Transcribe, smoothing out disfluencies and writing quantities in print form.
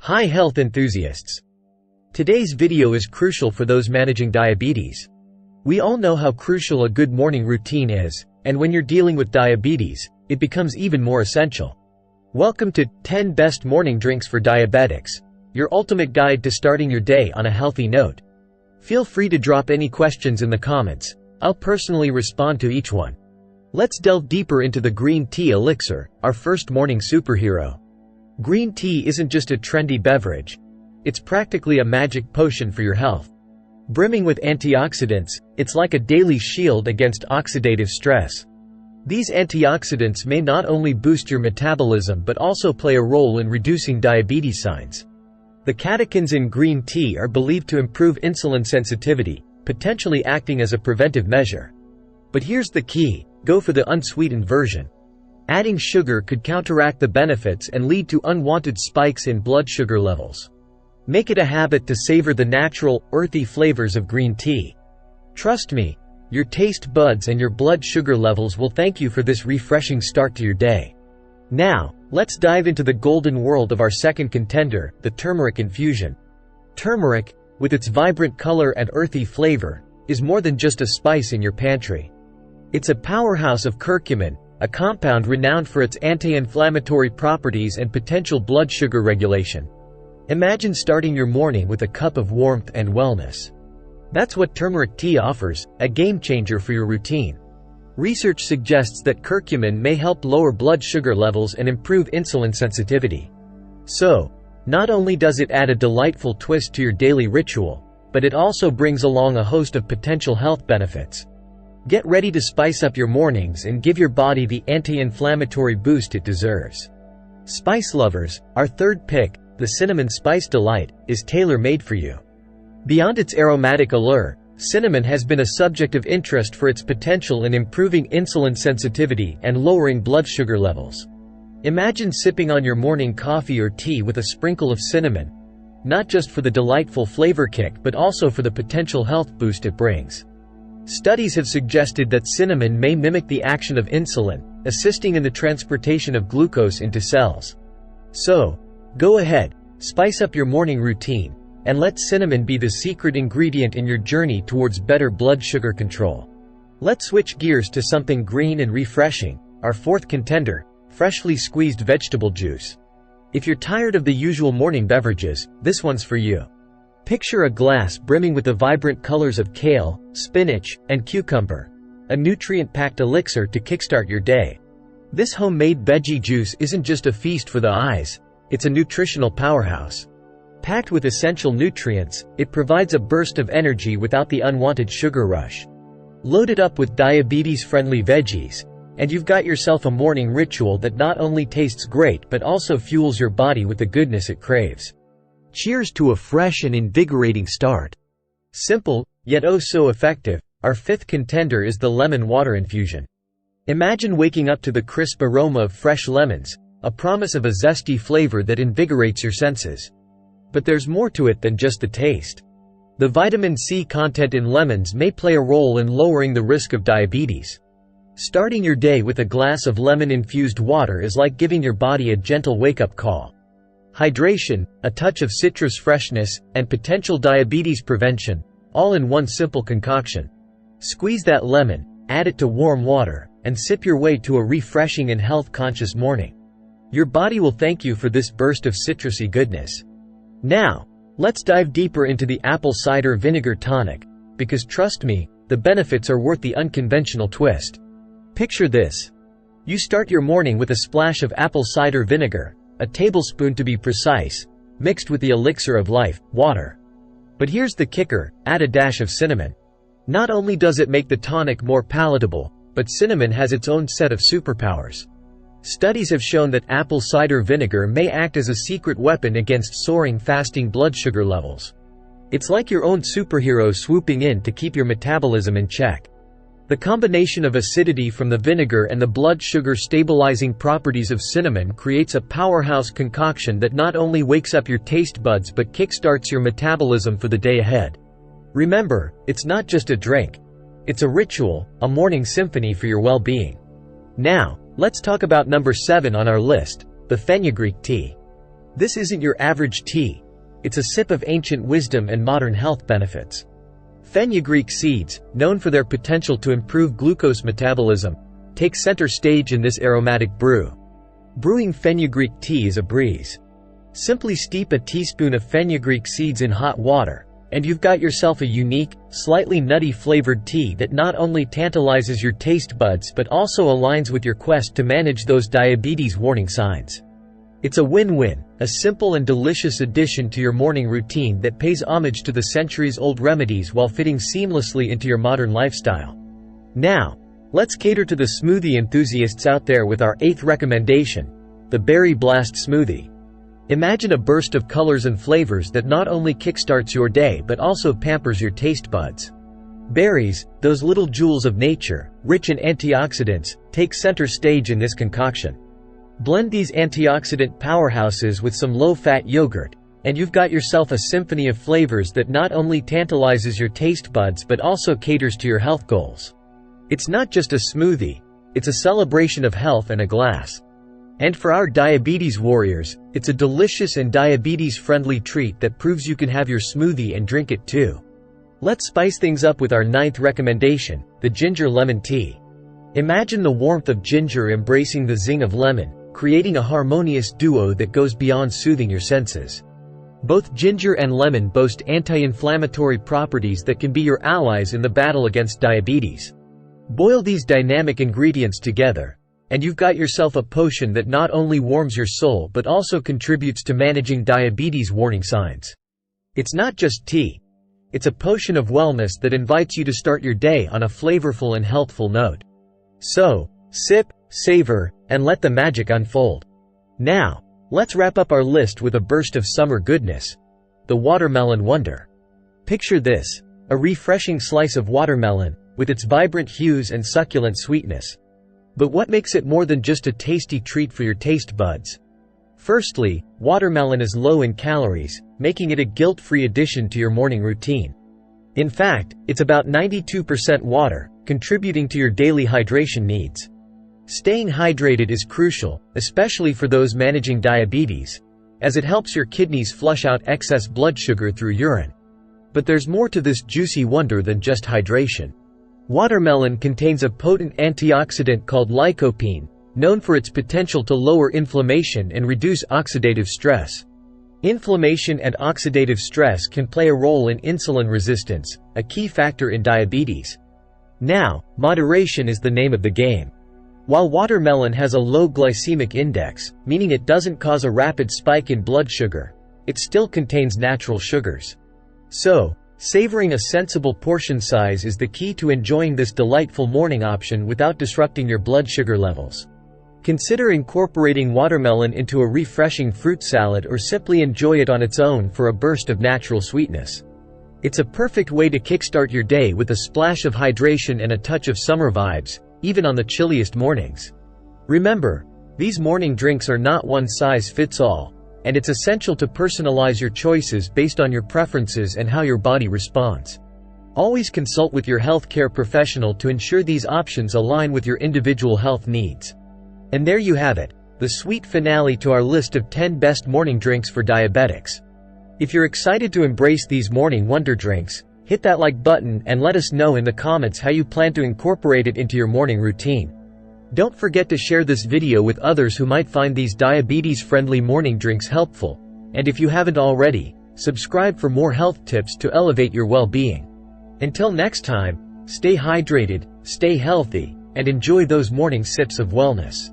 Hi health enthusiasts! Today's video is crucial for those managing diabetes. We all know how crucial a good morning routine is, and when you're dealing with diabetes, it becomes even more essential. Welcome to 10 Best Morning Drinks for Diabetics, your ultimate guide to starting your day on a healthy note. Feel free to drop any questions in the comments. I'll personally respond to each one. Let's delve deeper into the green tea elixir, our first morning superhero. Green tea isn't just a trendy beverage. It's practically a magic potion for your health. Brimming with antioxidants, it's like a daily shield against oxidative stress. These antioxidants may not only boost your metabolism but also play a role in reducing diabetes signs. The catechins in green tea are believed to improve insulin sensitivity, potentially acting as a preventive measure. But here's the key: go for the unsweetened version. Adding sugar could counteract the benefits and lead to unwanted spikes in blood sugar levels. Make it a habit to savor the natural, earthy flavors of green tea. Trust me, your taste buds and your blood sugar levels will thank you for this refreshing start to your day. Now, let's dive into the golden world of our second contender, the turmeric infusion. Turmeric, with its vibrant color and earthy flavor, is more than just a spice in your pantry. It's a powerhouse of curcumin, a compound renowned for its anti-inflammatory properties and potential blood sugar regulation. Imagine starting your morning with a cup of warmth and wellness. That's what turmeric tea offers, a game-changer for your routine. Research suggests that curcumin may help lower blood sugar levels and improve insulin sensitivity. So, not only does it add a delightful twist to your daily ritual, but it also brings along a host of potential health benefits. Get ready to spice up your mornings and give your body the anti-inflammatory boost it deserves. Spice lovers, our third pick, the Cinnamon Spice Delight, is tailor-made for you. Beyond its aromatic allure, cinnamon has been a subject of interest for its potential in improving insulin sensitivity and lowering blood sugar levels. Imagine sipping on your morning coffee or tea with a sprinkle of cinnamon, not just for the delightful flavor kick but also for the potential health boost it brings. Studies have suggested that cinnamon may mimic the action of insulin, assisting in the transportation of glucose into cells. So, go ahead, spice up your morning routine, and let cinnamon be the secret ingredient in your journey towards better blood sugar control. Let's switch gears to something green and refreshing, our fourth contender, freshly squeezed vegetable juice. If you're tired of the usual morning beverages, this one's for you. Picture a glass brimming with the vibrant colors of kale, spinach, and cucumber, a nutrient-packed elixir to kickstart your day. This homemade veggie juice isn't just a feast for the eyes, it's a nutritional powerhouse. Packed with essential nutrients, it provides a burst of energy without the unwanted sugar rush. Load it up with diabetes-friendly veggies, and you've got yourself a morning ritual that not only tastes great but also fuels your body with the goodness it craves. Cheers to a fresh and invigorating start. Simple, yet oh so effective, our fifth contender is the lemon water infusion. Imagine waking up to the crisp aroma of fresh lemons, a promise of a zesty flavor that invigorates your senses. But there's more to it than just the taste. The vitamin C content in lemons may play a role in lowering the risk of diabetes. Starting your day with a glass of lemon-infused water is like giving your body a gentle wake-up call. Hydration, a touch of citrus freshness, and potential diabetes prevention, all in one simple concoction. Squeeze that lemon, add it to warm water, and sip your way to a refreshing and health-conscious morning. Your body will thank you for this burst of citrusy goodness. Now, let's dive deeper into the apple cider vinegar tonic, because trust me, the benefits are worth the unconventional twist. Picture this. You start your morning with a splash of apple cider vinegar, a tablespoon to be precise, mixed with the elixir of life, water. But here's the kicker: add a dash of cinnamon. Not only does it make the tonic more palatable, but cinnamon has its own set of superpowers. Studies have shown that apple cider vinegar may act as a secret weapon against soaring fasting blood sugar levels. It's like your own superhero swooping in to keep your metabolism in check. The combination of acidity from the vinegar and the blood sugar stabilizing properties of cinnamon creates a powerhouse concoction that not only wakes up your taste buds but kickstarts your metabolism for the day ahead. Remember, it's not just a drink. It's a ritual, a morning symphony for your well-being. Now, let's talk about number 7 on our list, the fenugreek tea. This isn't your average tea. It's a sip of ancient wisdom and modern health benefits. Fenugreek seeds, known for their potential to improve glucose metabolism, take center stage in this aromatic brew. Brewing fenugreek tea is a breeze. Simply steep a teaspoon of fenugreek seeds in hot water, and you've got yourself a unique, slightly nutty flavored tea that not only tantalizes your taste buds but also aligns with your quest to manage those diabetes warning signs. It's a win-win, a simple and delicious addition to your morning routine that pays homage to the centuries-old remedies while fitting seamlessly into your modern lifestyle. Now, let's cater to the smoothie enthusiasts out there with our 8th recommendation, the Berry Blast Smoothie. Imagine a burst of colors and flavors that not only kickstarts your day but also pampers your taste buds. Berries, those little jewels of nature, rich in antioxidants, take center stage in this concoction. Blend these antioxidant powerhouses with some low-fat yogurt, and you've got yourself a symphony of flavors that not only tantalizes your taste buds but also caters to your health goals. It's not just a smoothie, it's a celebration of health in a glass. And for our diabetes warriors, it's a delicious and diabetes-friendly treat that proves you can have your smoothie and drink it too. Let's spice things up with our 9th recommendation, the ginger lemon tea. Imagine the warmth of ginger embracing the zing of lemon, creating a harmonious duo that goes beyond soothing your senses. Both ginger and lemon boast anti-inflammatory properties that can be your allies in the battle against diabetes. Boil these dynamic ingredients together, and you've got yourself a potion that not only warms your soul but also contributes to managing diabetes warning signs. It's not just tea. It's a potion of wellness that invites you to start your day on a flavorful and healthful note. So, sip, savor, and let the magic unfold. Now, let's wrap up our list with a burst of summer goodness. The watermelon wonder. Picture this, a refreshing slice of watermelon, with its vibrant hues and succulent sweetness. But what makes it more than just a tasty treat for your taste buds? Firstly, watermelon is low in calories, making it a guilt-free addition to your morning routine. In fact, it's about 92% water, contributing to your daily hydration needs. Staying hydrated is crucial, especially for those managing diabetes, as it helps your kidneys flush out excess blood sugar through urine. But there's more to this juicy wonder than just hydration. Watermelon contains a potent antioxidant called lycopene, known for its potential to lower inflammation and reduce oxidative stress. Inflammation and oxidative stress can play a role in insulin resistance, a key factor in diabetes. Now, moderation is the name of the game. While watermelon has a low glycemic index, meaning it doesn't cause a rapid spike in blood sugar, it still contains natural sugars. So, savoring a sensible portion size is the key to enjoying this delightful morning option without disrupting your blood sugar levels. Consider incorporating watermelon into a refreshing fruit salad or simply enjoy it on its own for a burst of natural sweetness. It's a perfect way to kickstart your day with a splash of hydration and a touch of summer vibes, even on the chilliest mornings. Remember, these morning drinks are not one size fits all, and it's essential to personalize your choices based on your preferences and how your body responds. Always consult with your healthcare professional to ensure these options align with your individual health needs. And there you have it, the sweet finale to our list of 10 best morning drinks for diabetics. If you're excited to embrace these morning wonder drinks, hit that like button and let us know in the comments how you plan to incorporate it into your morning routine. Don't forget to share this video with others who might find these diabetes-friendly morning drinks helpful, and if you haven't already, subscribe for more health tips to elevate your well-being. Until next time, stay hydrated, stay healthy, and enjoy those morning sips of wellness.